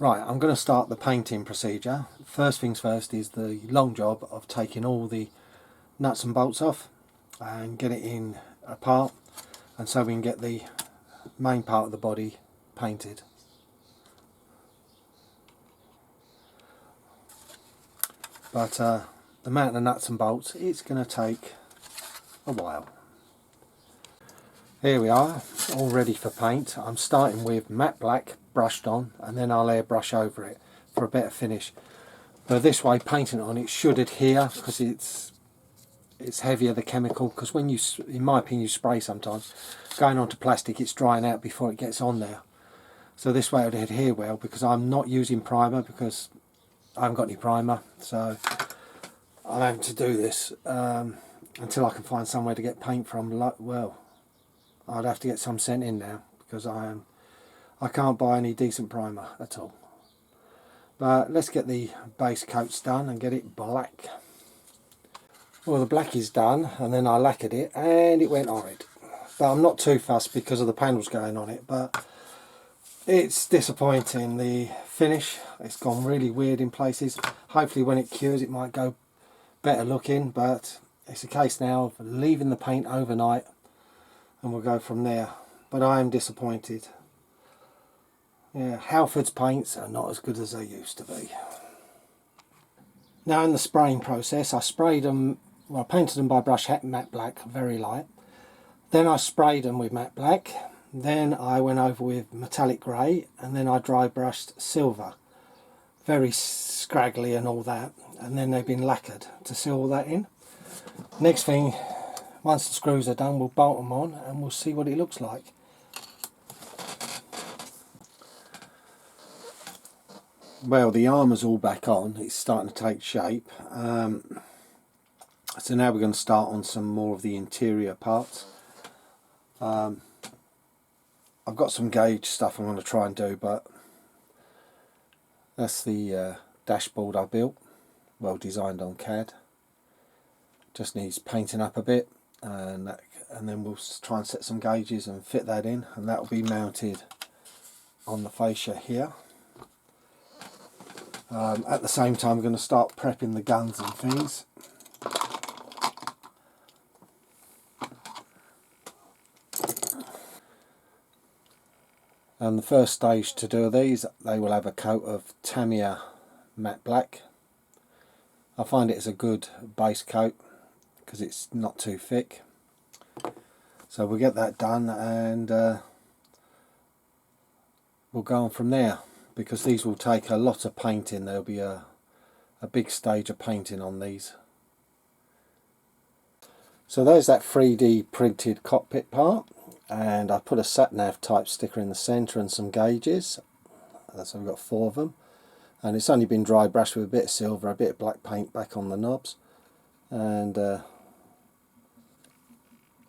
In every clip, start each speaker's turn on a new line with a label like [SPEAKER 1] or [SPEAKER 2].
[SPEAKER 1] Right, I'm going to start the painting procedure. First things first is the long job of taking all the nuts and bolts off and get it in apart, and so we can get the main part of the body painted. But the amount of nuts and bolts, it's going to take a while. Here we are, all ready for paint. I'm starting with matte black brushed on, and then I'll airbrush over it for a better finish. But this way, painting it on, it should adhere because it's heavier, the chemical, because when you, in my opinion, you spray sometimes, going onto plastic, it's drying out before it gets on there. So this way it would adhere well, because I'm not using primer because I haven't got any primer, so I'm having to do this until I can find somewhere to get paint from. Well, I'd have to get some sent in now because I can't buy any decent primer at all. But let's get the base coats done and get it black. Well, the black is done, and then I lacquered it and it went horrid. But I'm not too fussed because of the panels going on it, but it's disappointing, the finish. It's gone really weird in places. Hopefully when it cures it might go better looking, but it's a case now of leaving the paint overnight and we'll go from there. But I am disappointed. Yeah, Halford's paints are not as good as they used to be. Now in the spraying process, I sprayed them, well, I painted them by brush matte black, very light. Then I sprayed them with matte black. Then I went over with metallic grey, and then I dry brushed silver. Very scraggly and all that. And then they've been lacquered to seal all that in. Next thing, once the screws are done, we'll bolt them on and we'll see what it looks like. Well, the armour's all back on, it's starting to take shape. So now we're going to start on some more of the interior parts. I've got some gauge stuff I'm going to try and do, but that's the dashboard I built, well designed on CAD. Just needs painting up a bit, and then we'll try and set some gauges and fit that in, and that will be mounted on the fascia here. At the same time, we're going to start prepping the guns and things. And the first stage to do these, they will have a coat of Tamiya matte black. I find it as a good base coat because it's not too thick. So we'll get that done, and we'll go on from there, because these will take a lot of painting. There'll be a big stage of painting on these. So there's that 3D printed cockpit part, and I put a sat-nav type sticker in the centre and some gauges. So we've got 4 of them, and it's only been dry brushed with a bit of silver, a bit of black paint back on the knobs, and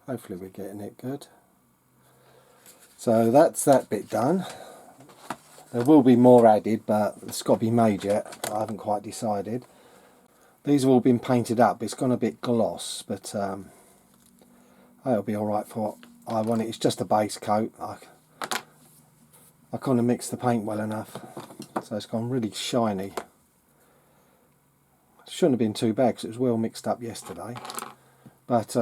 [SPEAKER 1] hopefully we're getting it good. So that's that bit done. There will be more added, but it's got to be made yet. I haven't quite decided. These have all been painted up. It's gone a bit gloss, but it'll be alright for what I want. It's just a base coat. I couldn't mix the paint well enough, so it's gone really shiny. Shouldn't have been too bad because it was well mixed up yesterday. But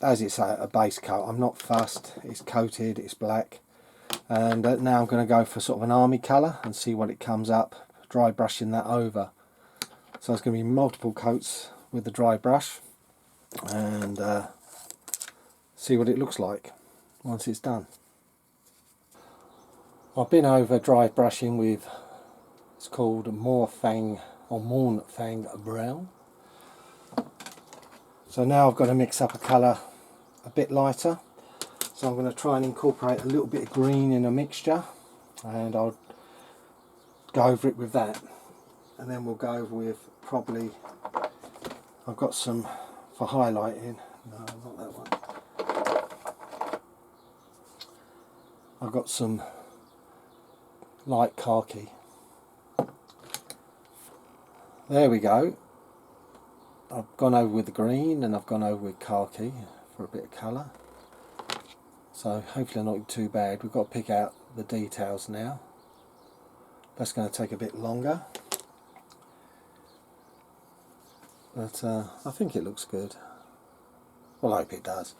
[SPEAKER 1] as it's a base coat, I'm not fussed. It's coated, it's black. And now I'm going to go for sort of an army colour and see what it comes up, dry brushing that over. So it's going to be multiple coats with the dry brush, and see what it looks like once it's done. I've been over dry brushing with, it's called Morfang or Mornfang Brown. So now I've got to mix up a colour a bit lighter. So I'm going to try and incorporate a little bit of green in a mixture, and I'll go over it with that. And then we'll go over with probably, I've got some for highlighting, no not that one. I've got some light khaki. There we go. I've gone over with the green and I've gone over with khaki for a bit of colour. So hopefully not too bad. We've got to pick out the details now. That's going to take a bit longer, but I think it looks good. Well, I hope it does.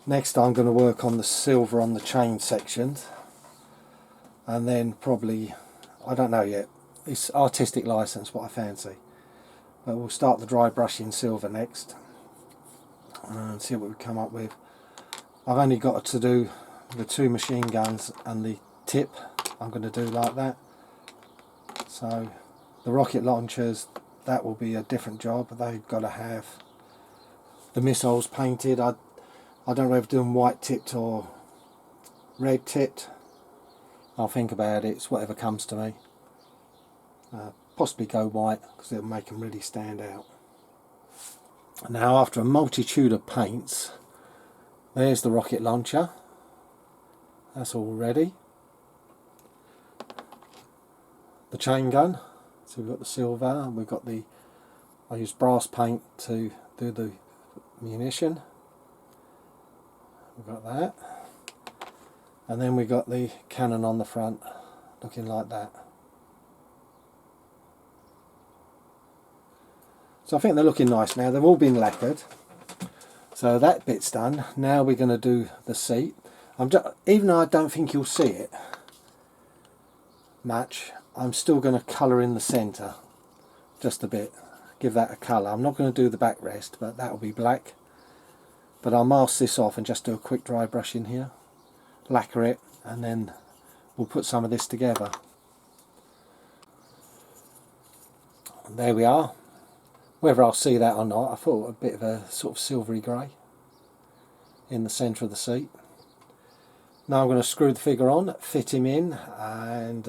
[SPEAKER 1] Next I'm going to work on the silver on the chain sections, and then probably, I don't know yet, it's artistic license what I fancy. But we'll start the dry brushing silver next and see what we come up with. I've only got to do the 2 machine guns and the tip. I'm going to do like that. So the rocket launchers, that will be a different job. They've got to have the missiles painted. I don't know if doing white tipped or red tipped. I'll think about it. It's whatever comes to me. Possibly go white because it'll make them really stand out. Now, after a multitude of paints, there's the rocket launcher. That's all ready. The chain gun. So we've got the silver. We've got the. I use brass paint to do the munition. We've got that. And then we got the cannon on the front, looking like that. So I think they're looking nice now. They've all been lacquered. So that bit's done. Now we're going to do the seat. Even though I don't think you'll see it much, I'm still going to colour in the centre just a bit. Give that a colour. I'm not going to do the backrest, but that will be black. But I'll mask this off and just do a quick dry brush in here. Lacquer it, and then we'll put some of this together. And there we are. Whether I'll see that or not, I thought a bit of a sort of silvery grey in the centre of the seat. Now I'm going to screw the figure on, fit him in, and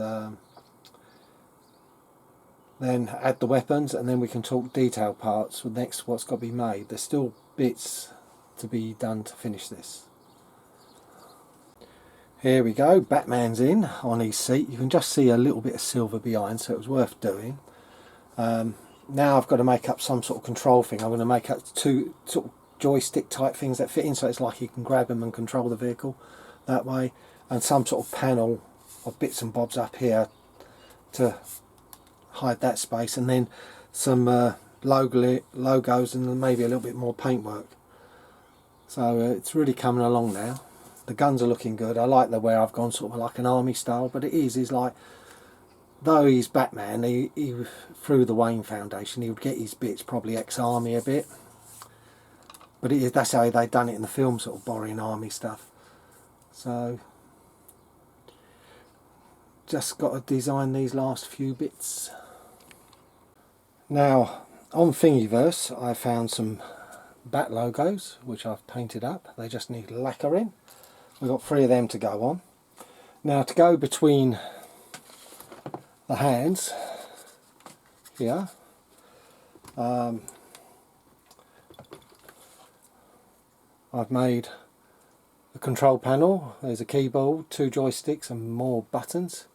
[SPEAKER 1] then add the weapons, and then we can talk detail parts with next what's got to be made. There's still bits to be done to finish this. Here we go, Batman's in on his seat. You can just see a little bit of silver behind, so it was worth doing. Now I've got to make up some sort of control thing. I'm going to make up 2 sort of joystick type things that fit in, so it's like you can grab them and control the vehicle that way, and some sort of panel of bits and bobs up here to hide that space, and then some logos and maybe a little bit more paintwork. So it's really coming along now. The guns are looking good. I like the way I've gone sort of like an army style, but it is like, though he's Batman, he through the Wayne Foundation, he would get his bits probably ex-army a bit. But that's how they've done it in the film, sort of borrowing army stuff. So, just got to design these last few bits. Now, on Thingiverse, I found some Bat logos, which I've painted up. They just need lacquering. We've got 3 of them to go on. Now, to go between the hands here, I've made a control panel. There's a keyboard, 2 joysticks and more buttons.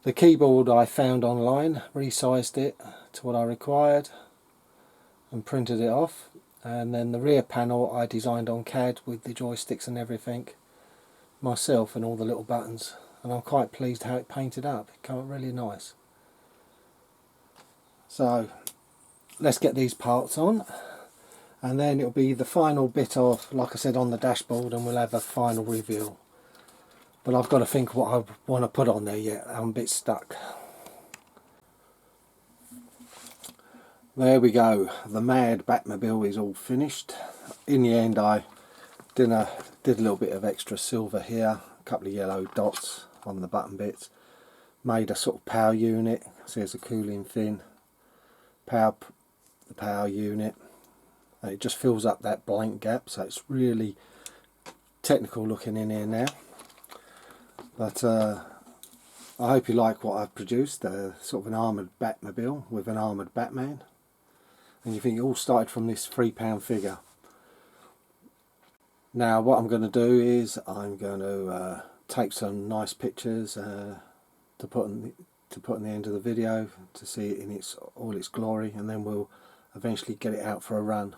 [SPEAKER 1] The keyboard I found online, resized it to what I required and printed it off, and then the rear panel I designed on CAD with the joysticks and everything myself and all the little buttons, and I'm quite pleased how it painted up. It came out really nice. So let's get these parts on, and then it'll be the final bit of, like I said, on the dashboard, and we'll have a final reveal. But I've got to think what I want to put on there yet. I'm a bit stuck. There we go. The Mad Batmobile is all finished. In the end, I did a little bit of extra silver here, a couple of yellow dots on the button bits. Made a sort of power unit. So there's a cooling fin. The power unit. And it just fills up that blank gap. So it's really technical looking in here now. But I hope you like what I've produced, sort of an armoured Batmobile with an armoured Batman. And you think it all started from this £3 figure. Now what I'm going to do is I'm going to take some nice pictures to put in the end of the video to see it in all its glory, and then we'll eventually get it out for a run.